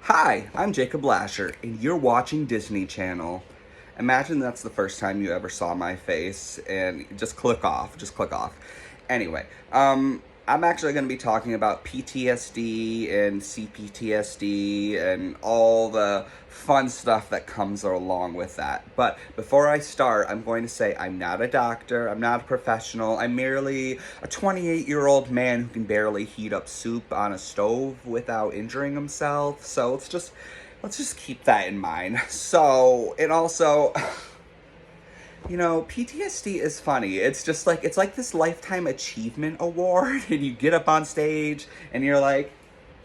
Hi, I'm Jacob Lasher, and you're watching Disney Channel. Imagine that's the first time you ever saw my face, and just click off. Just click off. Anyway, I'm actually going to be talking about PTSD and CPTSD and all the fun stuff that comes along with that. But before I start, I'm going to say I'm not a doctor, I'm not a professional, I'm merely a 28-year-old man who can barely heat up soup on a stove without injuring himself. So let's just keep that in mind. So, and also, PTSD is funny. It's like this lifetime achievement award, and you get up on stage and you're like,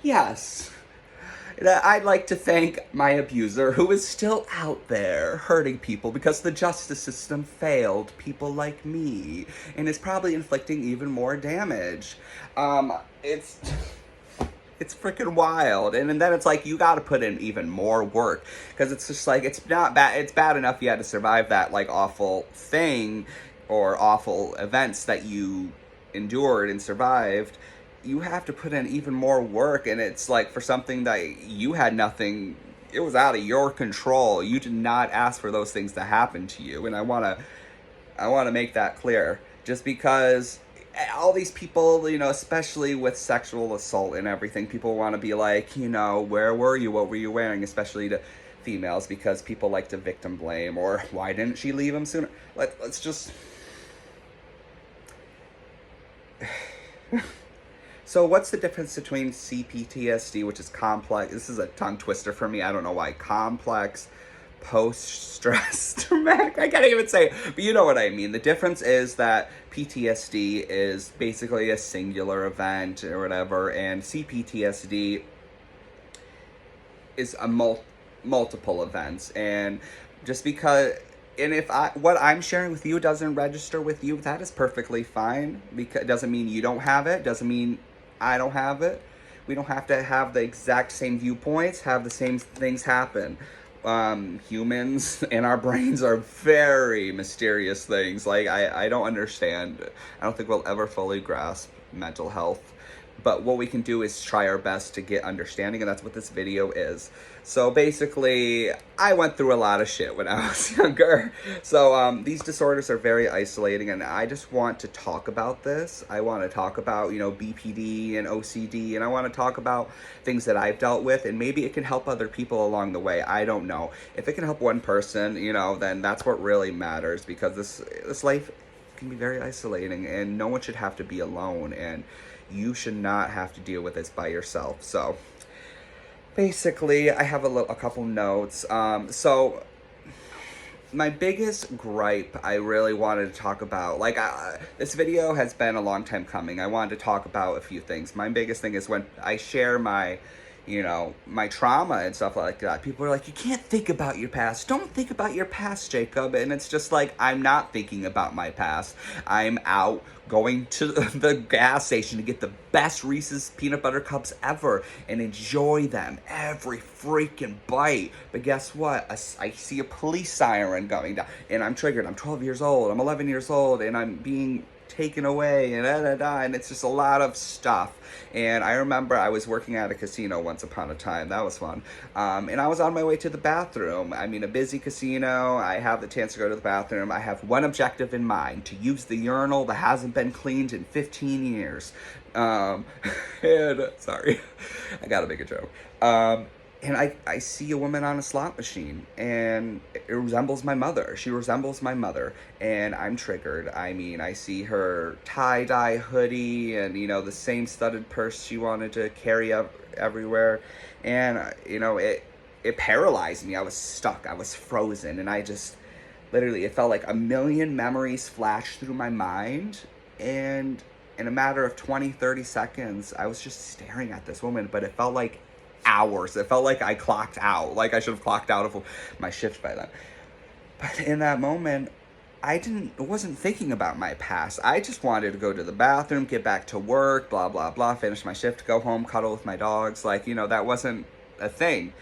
yes. I'd like to thank my abuser who is still out there hurting people because the justice system failed people like me and is probably inflicting even more damage. It's freaking wild. And then it's like you got to put in even more work because it's just like it's not bad. It's bad enough you had to survive that like awful thing or awful events that you endured and survived. You have to put in even more work, and it's like for something that you had nothing. It was out of your control. You did not ask for those things to happen to you, and I want to make that clear. Just because all these people, especially with sexual assault and everything, people want to be like, where were you? What were you wearing? Especially to females, because people like to victim blame or why didn't she leave him sooner? Let's just. So what's the difference between CPTSD, which is complex? This is a tongue twister for me. I don't know why. Complex post-stress traumatic. I can't even say it, but you know what I mean. The difference is that PTSD is basically a singular event or whatever, and CPTSD is a multiple events. And just because, and if what I'm sharing with you doesn't register with you, that is perfectly fine. Because it doesn't mean you don't have it. Doesn't mean I don't have it. We don't have to have the exact same viewpoints, have the same things happen. Humans and our brains are very mysterious things. Like, I don't understand. I don't think we'll ever fully grasp mental health. But what we can do is try our best to get understanding, and that's what this video is. So basically, I went through a lot of shit when I was younger. So these disorders are very isolating, and I just want to talk about this. I want to talk about, BPD and OCD, and I want to talk about things that I've dealt with, and maybe it can help other people along the way. I don't know. If it can help one person, then that's what really matters, because this life can be very isolating, and no one should have to be alone, and you should not have to deal with this by yourself. So basically, I have a couple notes. So my biggest gripe I really wanted to talk about, this video has been a long time coming. I wanted to talk about a few things. My biggest thing is when I share my my trauma and stuff like that. People are like, you can't think about your past. Don't think about your past, Jacob. And it's just like, I'm not thinking about my past. I'm out going to the gas station to get the best Reese's peanut butter cups ever and enjoy them every freaking bite. But guess what? I see a police siren going down and I'm triggered. I'm 12 years old. I'm 11 years old and I'm being taken away and and it's just a lot of stuff. And I remember I was working at a casino once upon a time. That was fun. And I was on my way to the bathroom. I mean, a busy casino. I have the chance to go to the bathroom. I have one objective in mind: to use the urinal that hasn't been cleaned in 15 years. And sorry, I gotta make a joke. And I see a woman on a slot machine, and it resembles my mother. She resembles my mother, and I'm triggered. I mean, I see her tie-dye hoodie and, the same studded purse she wanted to carry up everywhere. And, it paralyzed me. I was stuck. I was frozen. And I just, literally, it felt like a million memories flashed through my mind. And in a matter of 20, 30 seconds, I was just staring at this woman, but it felt like hours. It felt like I clocked out. Like I should have clocked out of my shift by then. But in that moment, I wasn't thinking about my past. I just wanted to go to the bathroom, get back to work, blah, blah, blah, finish my shift, go home, cuddle with my dogs. That wasn't a thing.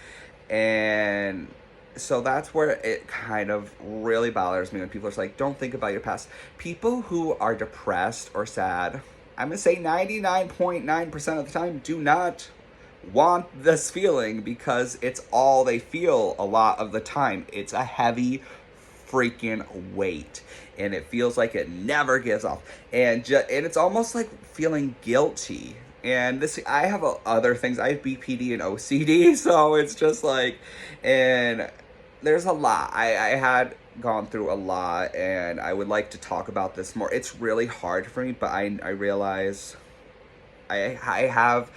And so that's where it kind of really bothers me when people are like, don't think about your past. People who are depressed or sad, I'm going to say 99.9% of the time, do not want this feeling because it's all they feel a lot of the time. It's a heavy freaking weight, and it feels like it never gives off, and it's almost like feeling guilty. And this, I have other things. I have BPD and OCD, so it's just like, and there's a lot. I had gone through a lot, and I would like to talk about this more. It's really hard for me, but I realize I have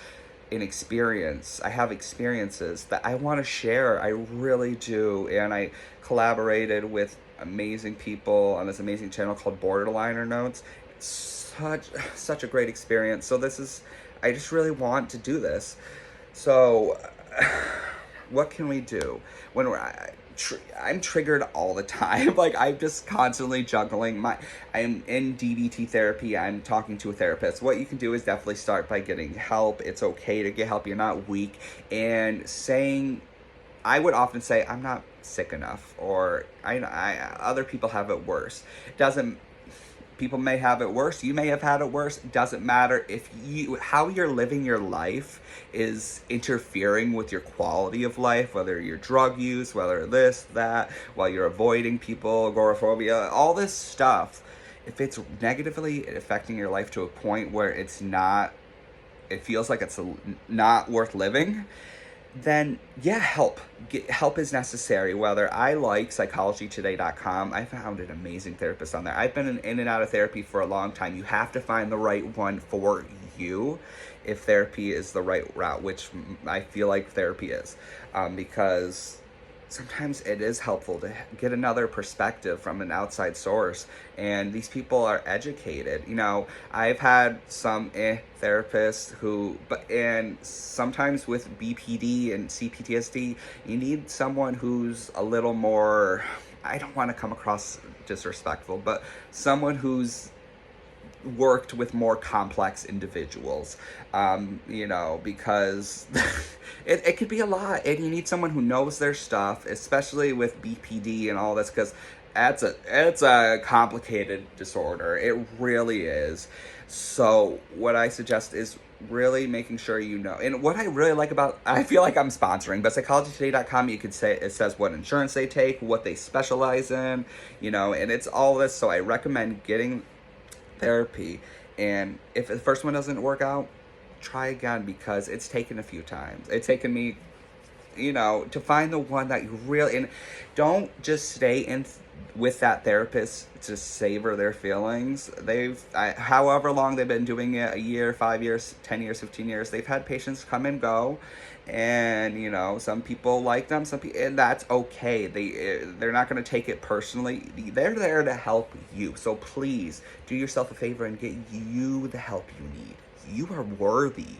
an experience. I have experiences that I want to share. I really do. And I collaborated with amazing people on this amazing channel called Borderliner Notes. Such a great experience. So I just really want to do this. So what can we do when I'm triggered all the time. Like, I'm just constantly juggling. I'm in DBT therapy. I'm talking to a therapist. What you can do is definitely start by getting help. It's okay to get help. You're not weak. And I would often say, I'm not sick enough, or other people have it worse. People may have it worse. You may have had it worse. Doesn't matter. How you're living your life is interfering with your quality of life, whether your drug use, whether this, that, while you're avoiding people, agoraphobia, all this stuff. If it's negatively affecting your life to a point where it feels like it's not worth living, then yeah, help is necessary. Whether I like psychologytoday.com, I found an amazing therapist on there. I've been in and out of therapy for a long time. You have to find the right one for you if therapy is the right route, which I feel like therapy is, because sometimes it is helpful to get another perspective from an outside source, and these people are educated. I've had some therapists and sometimes with BPD and CPTSD, you need someone who's a little more, I don't want to come across disrespectful, but someone who's worked with more complex individuals, because it could be a lot, and you need someone who knows their stuff, especially with BPD and all this, because it's a complicated disorder. It really is. So what I suggest is really making sure you know. And what I really like I feel like I'm sponsoring, but psychologytoday.com, you could say, it says what insurance they take, what they specialize in, and it's all this. So I recommend getting therapy, and if the first one doesn't work out, try again, because it's taken a few times. It's taken me, to find the one that you really, and don't just stay in with that therapist to savor their feelings. However long they've been doing it, a year, 5 years, 10 years, 15 years, they've had patients come and go, and some people like them, and that's okay. They're not going to take it personally. They're there to help you. So please do yourself a favor and get you the help you need. You are worthy.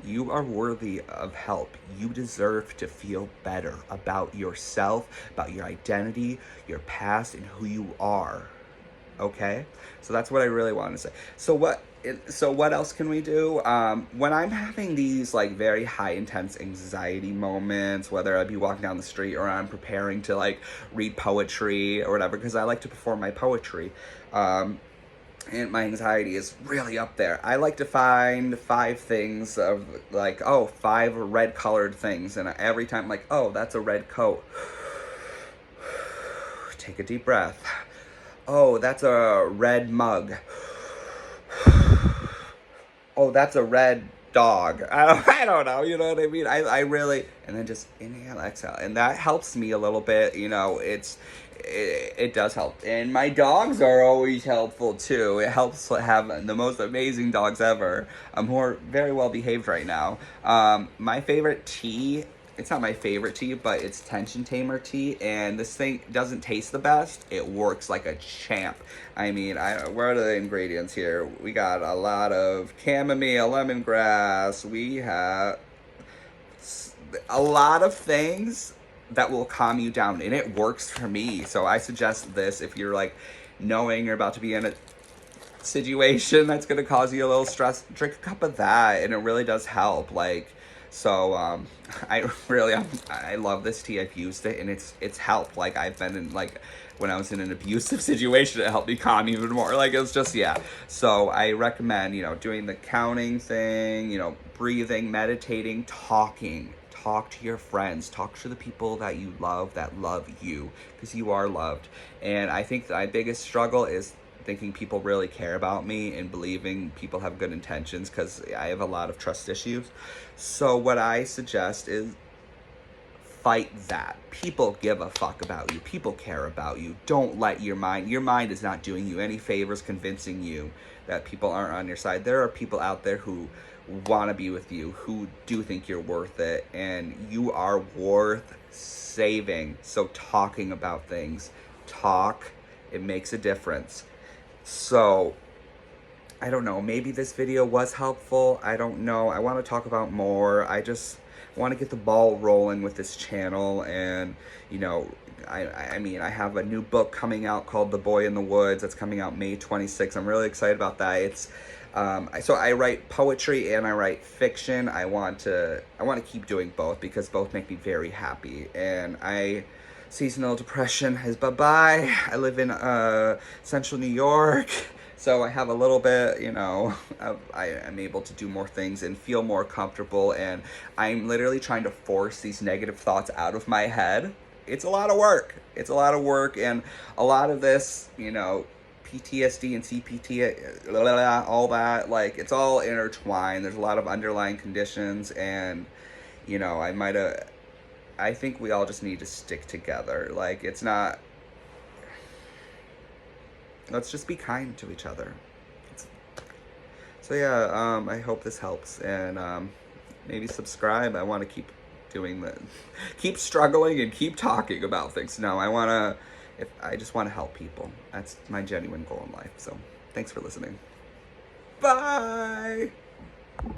You are worthy of help. You deserve to feel better about yourself, about your identity, your past, and who you are. Okay? So that's what I really want to say. So what else can we do? When I'm having these very high intense anxiety moments, whether I be walking down the street or I'm preparing to read poetry or whatever, because I like to perform my poetry, and my anxiety is really up there, I like to find 5 things of 5 red colored things, and every time that's a red coat. Take a deep breath. Oh, that's a red mug. Oh, that's a red dog. I don't know, you know what I mean? I really, and then just inhale, exhale, and that helps me a little bit. It does help. And my dogs are always helpful too. It helps have the most amazing dogs ever, who are very well behaved right now. My favorite tea, it's not my favorite tea, but it's tension tamer tea, and this thing doesn't taste the best. It works like a champ. I mean, where are the ingredients here? We got a lot of chamomile, lemongrass. We have a lot of things that will calm you down, and it works for me. So I suggest this if you're knowing you're about to be in a situation that's going to cause you a little stress. Drink a cup of that, and it really does help. So I really, I love this tea. I've used it, and it's helped. Like, I've been in, like, when I was in an abusive situation, it helped me calm even more. Like, it's just, yeah. So I recommend, doing the counting thing, breathing, meditating, talking. Talk to your friends. Talk to the people that you love, that love you, because you are loved. And I think my biggest struggle is thinking people really care about me and believing people have good intentions, because I have a lot of trust issues. So what I suggest is fight that. People give a fuck about you. People care about you. Don't let your mind is not doing you any favors convincing you that people aren't on your side. There are people out there who want to be with you, who do think you're worth it, and you are worth saving. So talking about things, it makes a difference. So I don't know, maybe this video was helpful. I don't know. I want to talk about more. I just want to get the ball rolling with this channel. And, I mean, I have a new book coming out called The Boy in the Woods. That's coming out May 26th. I'm really excited about that. It's, so I write poetry and I write fiction. I want to keep doing both, because both make me very happy. And seasonal depression is bye-bye. I live in central New York, so I have a little bit, I am able to do more things and feel more comfortable, and I'm literally trying to force these negative thoughts out of my head. It's a lot of work. And a lot of this, PTSD and CPTSD, all that, like, it's all intertwined. There's a lot of underlying conditions, and, I think we all just need to stick together. Like, let's just be kind to each other. So yeah, I hope this helps, and maybe subscribe. I want to keep struggling and keep talking about things. No, I just want to help people. That's my genuine goal in life. So thanks for listening. Bye.